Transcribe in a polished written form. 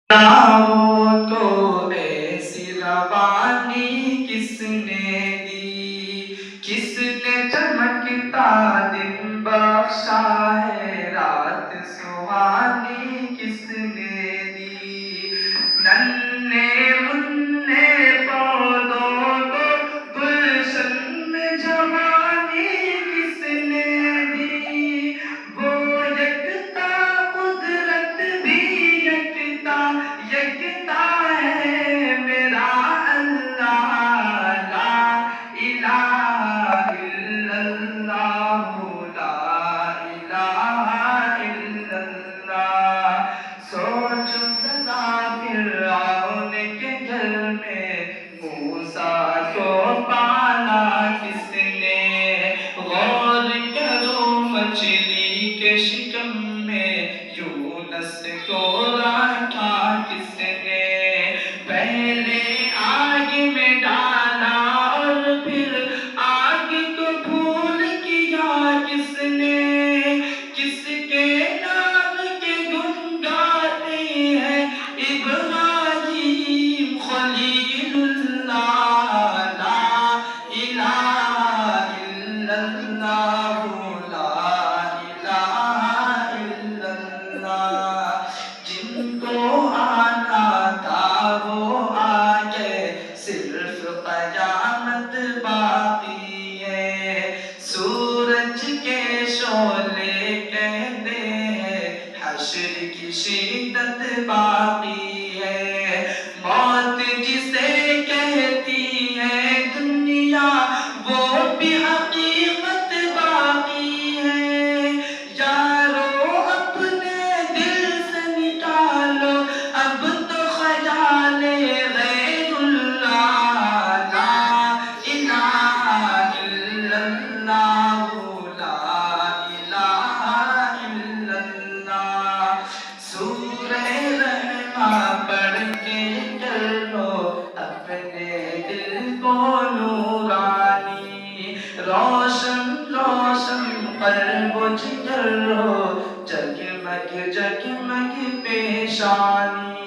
وہ تو ایسی روانی کس نے دی، کس نے چمکتا دن بخشا ہے، رات سہانی کس نے دی، ننھے منھے پودوں کو گلشن میں جوانی کس نے دی، وہ یکتا قدرت بھی یکتا یکتا ہے میرا اللہ، لا الہ الا اللہ، لا الہ الا اللہ۔ سوچ ذرا فرعون کے گھر میں موسیٰ کو پالا کس نے، غور کرو مچھلی کے شکم میں یونس کو رکھا کس نے، پہلے آگ میں ڈالا اور پھر آگ کو پھول کیا کس نے، کس کے نام کے گن گاتے ہیں ابراہیم خلیل اللہ، لا الہ الا اللہ، لا الہ الا اللہ۔ جن کو آنا تھا وہ آ گئے، صرف قیامت باقی ہے، سورج کے شعلے کہتے ہیں حشر کی شدت باقی ہے، موت جسے کہتی ہے دنیا وہ بھی حقیقت باقی ہے، یارو اپنے دل سے نکالو اب تو خیال غیر اللہ، لا الہ الا اللہ، لا الہ الا اللہ۔ سورہ رحمہ پڑھ کے کر لو اپنے دل کو نورانی، روشن روشن قلب و جگر ہو، جگمگ جگمگ پیشانی۔